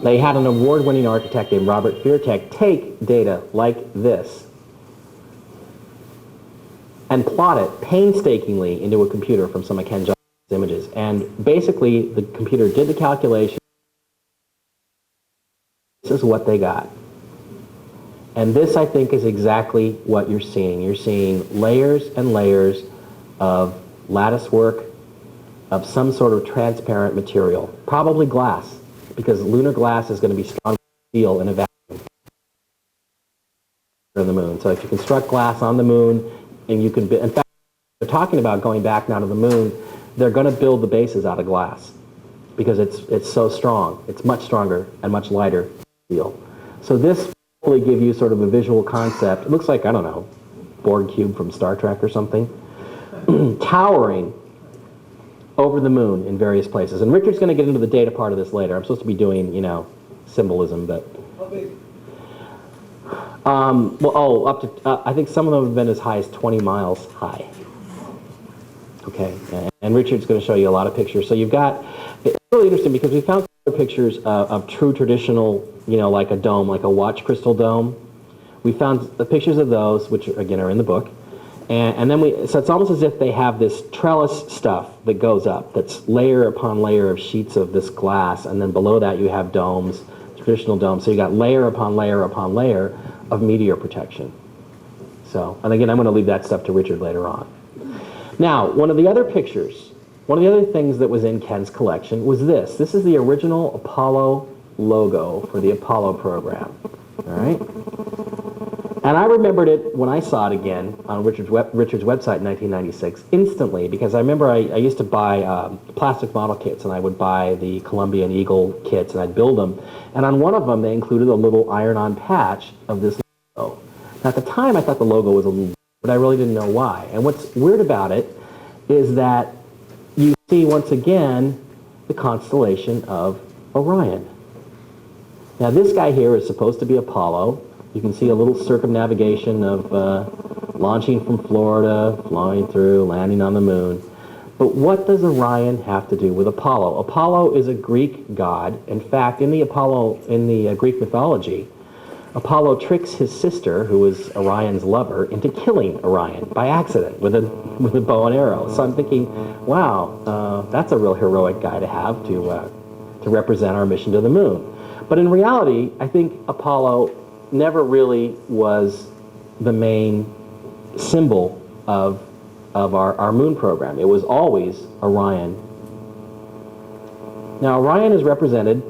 They had an award-winning architect named Robert Feartech take data like this and plot it painstakingly into a computer from some of Ken Johnson's images. And basically, the computer did the calculation. This is what they got. And this, I think, is exactly what you're seeing. You're seeing layers and layers of lattice work of some sort of transparent material, probably glass, because lunar glass is going to be strong steel in a vacuum on the moon. So if you construct glass on the moon, and you can, in fact, they're talking about going back now to the moon, they're going to build the bases out of glass because it's so strong. It's much stronger and much lighter than steel. So this will give you sort of a visual concept. It looks like, I don't know, Borg cube from Star Trek or something, towering over the moon in various places. And Richard's going to get into the data part of this later. I'm supposed to be doing, symbolism, but... How big? Up to, I think some of them have been as high as 20 miles high. Okay, and Richard's going to show you a lot of pictures. So you've got, it's really interesting because we found pictures of true traditional, like a dome, like a watch crystal dome. We found the pictures of those, which again are in the book. And then so it's almost as if they have this trellis stuff that goes up, that's layer upon layer of sheets of this glass, and then below that you have domes, traditional domes. So you got layer upon layer upon layer of meteor protection. So, and again, I'm going to leave that stuff to Richard later on. Now, one of the other things that was in Ken's collection was this. This is the original Apollo logo for the Apollo program. All right? And I remembered it when I saw it again on Richard's website in 1996 instantly, because I remember I used to buy plastic model kits, and I would buy the Columbia and Eagle kits, and I'd build them. And on one of them, they included a little iron-on patch of this logo. Now, at the time, I thought the logo was a little, but I really didn't know why. And what's weird about it is that you see, once again, the constellation of Orion. Now, this guy here is supposed to be Apollo. You can see a little circumnavigation of launching from Florida, flying through, landing on the moon. But what does Orion have to do with Apollo? Apollo is a Greek god. In fact, in the Greek mythology, Apollo tricks his sister, who is Orion's lover, into killing Orion by accident with a bow and arrow. So I'm thinking, wow, that's a real heroic guy to have to represent our mission to the moon. But in reality, I think Apollo never really was the main symbol of our moon program. It was always Orion. Now, Orion is represented,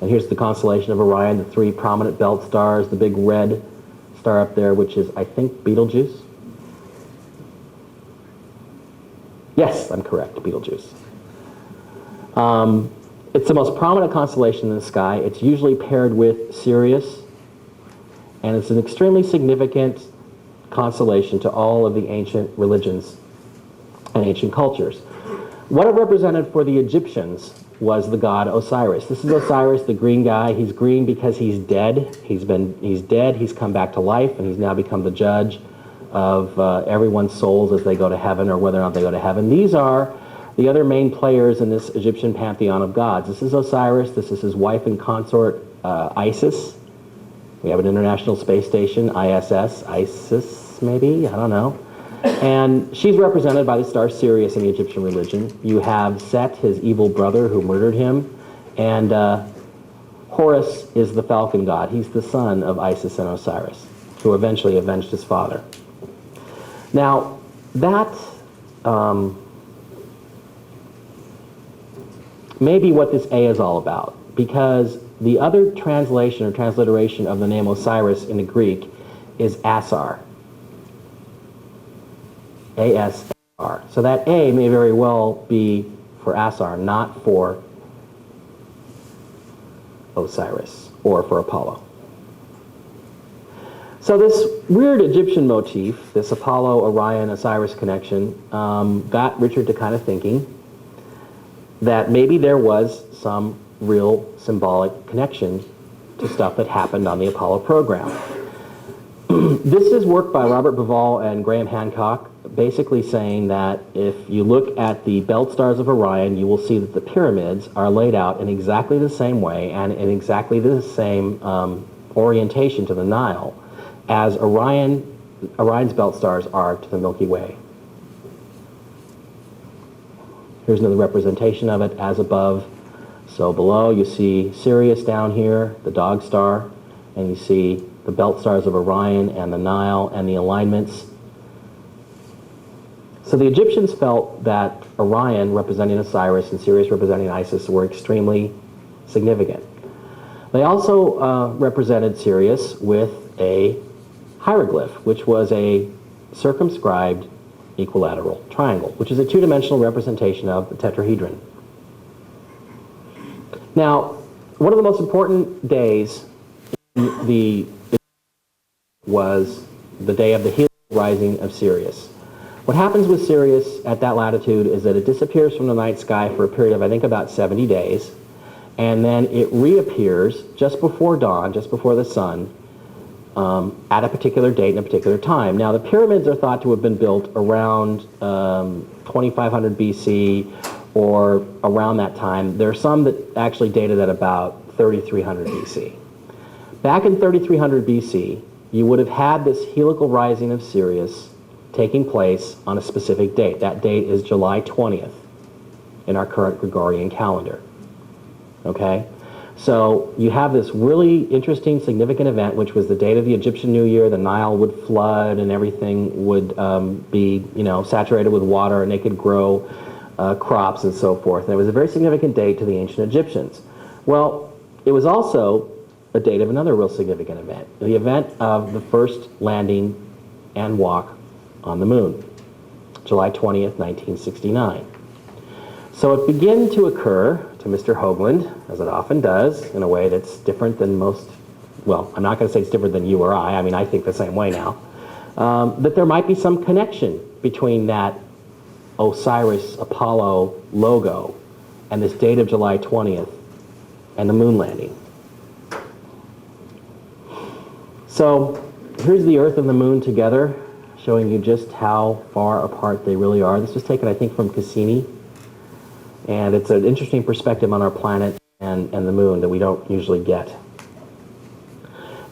and here's the constellation of Orion, the three prominent belt stars, the big red star up there, which is, I think, Betelgeuse. Yes, I'm correct, Betelgeuse. It's the most prominent constellation in the sky. It's usually paired with Sirius, and it's an extremely significant constellation to all of the ancient religions and ancient cultures. What it represented for the Egyptians was the god Osiris. This is Osiris, the green guy. He's green because he's dead. He's dead. He's come back to life, and he's now become the judge of everyone's souls as they go to heaven, or whether or not they go to heaven. These are the other main players in this Egyptian pantheon of gods. This is Osiris. This is his wife and consort, Isis. We have an International Space Station, ISS, Isis maybe, I don't know. And she's represented by the star Sirius in the Egyptian religion. You have Set, his evil brother who murdered him, and Horus is the falcon god. He's the son of Isis and Osiris, who eventually avenged his father. Now, that may be what this A is all about, because the other translation or transliteration of the name Osiris in the Greek is Asar. A-S-A-R. So that A may very well be for Asar, not for Osiris or for Apollo. So this weird Egyptian motif, this Apollo-Orion-Osiris connection, got Richard to kind of thinking that maybe there was some real symbolic connection to stuff that happened on the Apollo program. This is work by Robert Bauval and Graham Hancock. basically saying that if you look at the belt stars of Orion, you will see that the pyramids are laid out in exactly the same way and in exactly the same orientation to the Nile as Orion's belt stars are to the Milky Way. Here's another representation of it, as above, so below. You see Sirius down here, the dog star, and you see the belt stars of Orion and the Nile and the alignments. So the Egyptians felt that Orion, representing Osiris, and Sirius, representing Isis, were extremely significant. They also represented Sirius with a hieroglyph, which was a circumscribed equilateral triangle, which is a two-dimensional representation of the tetrahedron. Now, one of the most important days was the day of the heliacal rising of Sirius. What happens with Sirius at that latitude is that it disappears from the night sky for a period of, I think, about 70 days, and then it reappears just before dawn, just before the sun, at a particular date and a particular time. Now, the pyramids are thought to have been built around 2500 BC or around that time. There are some that actually dated at about 3300 BC. Back in 3300 BC, you would have had this heliacal rising of Sirius taking place on a specific date. That date is July 20th in our current Gregorian calendar. Okay? So you have this really interesting, significant event, which was the date of the Egyptian New Year. The Nile would flood and everything would be, saturated with water, and they could grow crops and so forth. And it was a very significant date to the ancient Egyptians. Well, it was also a date of another real significant event, the event of the first landing and walk on the moon, July 20th, 1969. So it began to occur to Mr. Hoagland, as it often does, in a way that's different than most, well, I'm not going to say it's different than you or I mean, I think the same way now, that there might be some connection between that Osiris-Apollo logo and this date of July 20th and the moon landing. So here's the Earth and the moon together, showing you just how far apart they really are. This was taken, I think, from Cassini. And it's an interesting perspective on our planet and the moon that we don't usually get.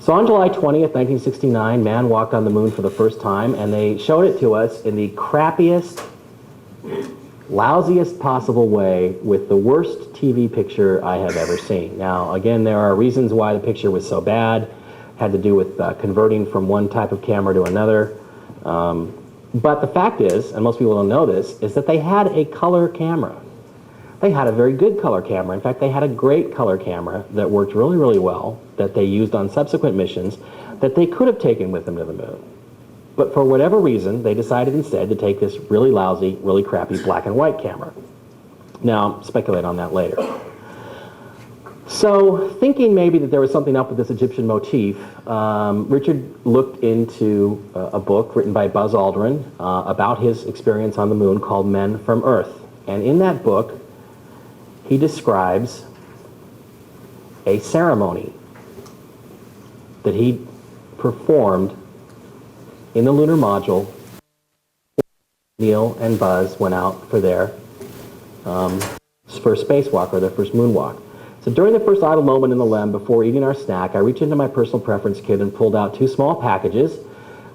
So on July 20th, 1969, man walked on the moon for the first time, and they showed it to us in the crappiest, lousiest possible way with the worst TV picture I have ever seen. Now, again, there are reasons why the picture was so bad. It had to do with converting from one type of camera to another. But the fact is, and most people don't know this, is that they had a color camera. They had a very good color camera. In fact, they had a great color camera that worked really, really well, that they used on subsequent missions, that they could have taken with them to the moon. But for whatever reason, they decided instead to take this really lousy, really crappy black and white camera. Now, speculate on that later. So, thinking maybe that there was something up with this Egyptian motif, Richard looked into a book written by Buzz Aldrin about his experience on the moon called Men from Earth. And in that book, he describes a ceremony that he performed in the lunar module. Neil and Buzz went out for their first spacewalk, or their first moonwalk. So during the first idle moment in the LEM, before eating our snack, I reached into my personal preference kit and pulled out 2 small packages,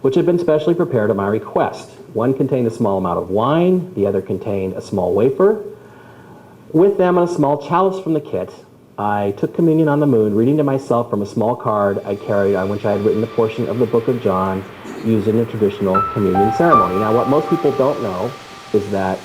which had been specially prepared at my request. One contained a small amount of wine, the other contained a small wafer. With them and a small chalice from the kit, I took communion on the moon, reading to myself from a small card I carried on which I had written a portion of the Book of John used in the traditional communion ceremony. Now, what most people don't know is that